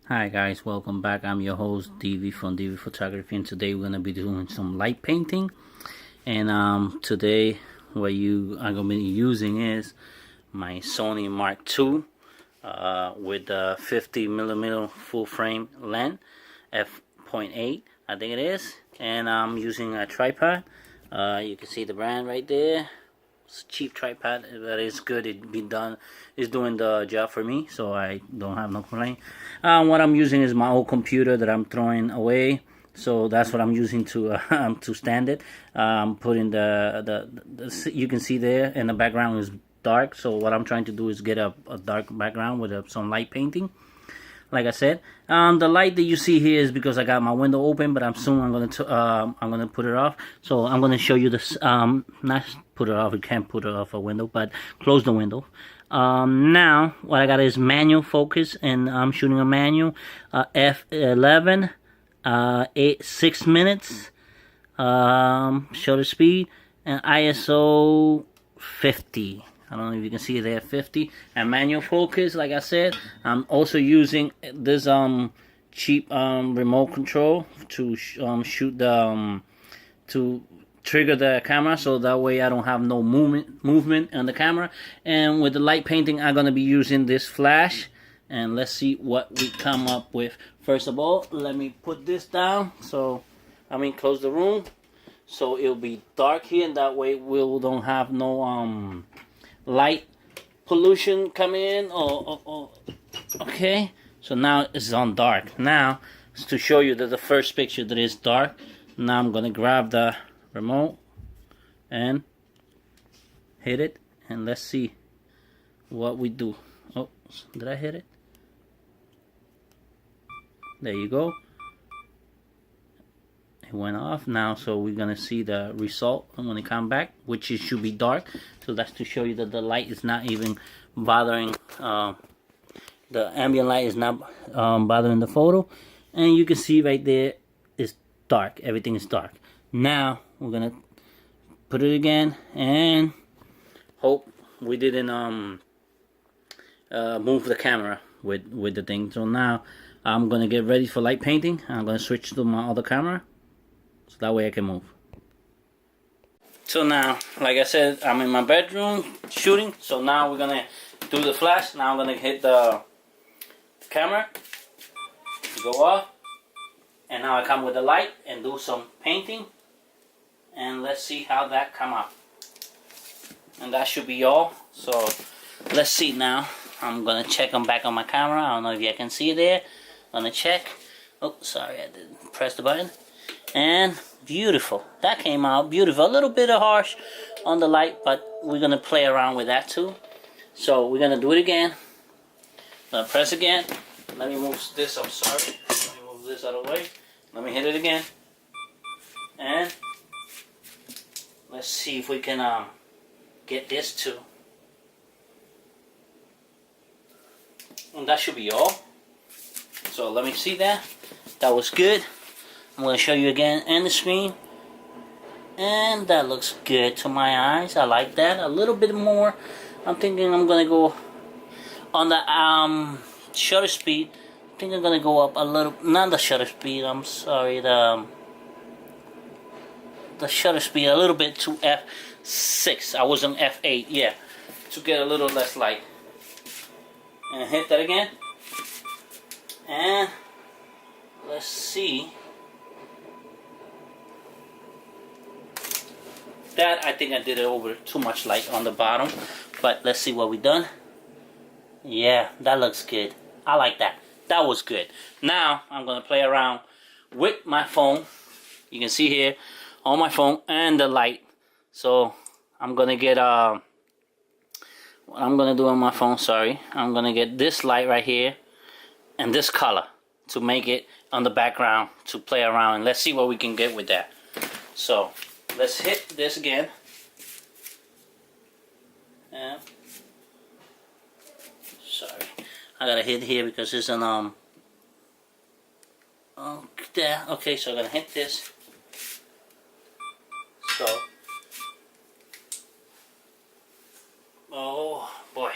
Hi guys, welcome back. I'm your host DV from DV Photography, and today we're gonna be doing some light painting. And today what you are gonna be using is my Sony Mark II with the 50mm full frame lens, f.8 I think it is, and I'm using a tripod. You can see the brand right there. It's a cheap tripod, but it's good. It's doing the job for me, so I don't have no complaint. What I'm using is my old computer that I'm throwing away, so that's what I'm using to to stand it. Putting the you can see there in the background is dark, so what I'm trying to do is get a dark background with some light painting. Like I said, the light that you see here is because I got my window open, but I'm gonna put it off. So I'm gonna show you this. Not put it off. You can't put it off a window, but close the window. Now what I got is manual focus, and I'm shooting a manual f11, 6 minutes, shutter speed, and ISO 50. I don't know if you can see it there, 50, and manual focus. Like I said, I'm also using this cheap remote control to shoot the to trigger the camera, so that way I don't have no movement on the camera. And with the light painting, I'm gonna be using this flash, and let's see what we come up with. First of all, let me put this down, so close the room, so it'll be dark here, and that way we don't have no light pollution coming in. Okay, so now it's on dark. Now to show you that the first picture that is dark. Now I'm gonna grab the remote and hit it, and let's see what we do. Oh, did I hit it? There you go. It went off now, so we're gonna see the result when it come back, which it should be dark. So that's to show you that the light is not even bothering, the ambient light is not bothering the photo. And you can see right there it's dark. Everything is dark. Now we're gonna put it again and hope we didn't move the camera with the thing. So now I'm gonna get ready for light painting. I'm gonna switch to my other camera, so that way I can move. So now, like I said, I'm in my bedroom shooting. So now we're gonna do the flash. Now I'm gonna hit the camera to go off, and now I come with the light and do some painting, and let's see how that come out. And that should be all. So let's see now. I'm gonna check them back on my camera. I don't know if you can see it there. I'm gonna check. Oh, sorry, I didn't press the button. And beautiful. That came out beautiful. A little bit of harsh on the light, but we're gonna play around with that too. So we're gonna do it again. I'm gonna press again. Let me move this. I'm sorry. Let me move this out of the way. Let me hit it again. And let's see if we can get this too. And that should be all. So let me see that. That was good. I'm going to show you again in the screen. And that looks good to my eyes. I like that. A little bit more. I'm thinking I'm going to go on the shutter speed. I think I'm going to go up a little. Not the shutter speed. I'm sorry. The shutter speed a little bit to f6. I was on f8. Yeah. To get a little less light. And hit that again. And let's see. That I think I did it over too much light on the bottom, but let's see what we done. Yeah, that looks good. I like that. That was good. Now I'm gonna play around with my phone. You can see here on my phone and the light. So I'm gonna get what I'm gonna do on my phone. Sorry, I'm gonna get this light right here and this color to make it on the background to play around, and let's see what we can get with that. So let's hit this again. Yeah. Sorry, I gotta hit here because it's an okay, so I'm gonna hit this. So, oh boy,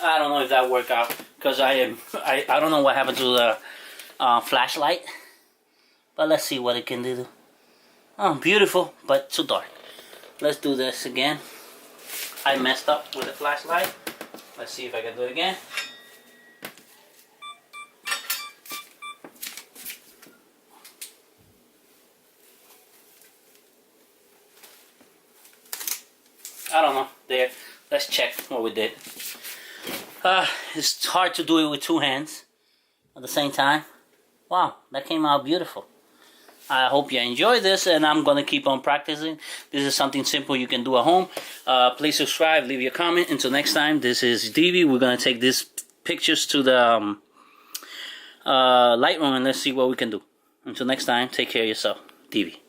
I don't know if that worked out because I don't know what happened to the flashlight, but let's see what it can do. Oh, beautiful, but too dark. Let's do this again. I messed up with the flashlight. Let's see if I can do it again. I don't know. There. Let's check what we did. It's hard to do it with two hands at the same time. Wow, that came out beautiful. I hope you enjoy this, and I'm going to keep on practicing. This is something simple you can do at home. Please subscribe, leave your comment. Until next time, this is Divi. We're going to take these pictures to the Lightroom, and let's see what we can do. Until next time, take care of yourself. Divi.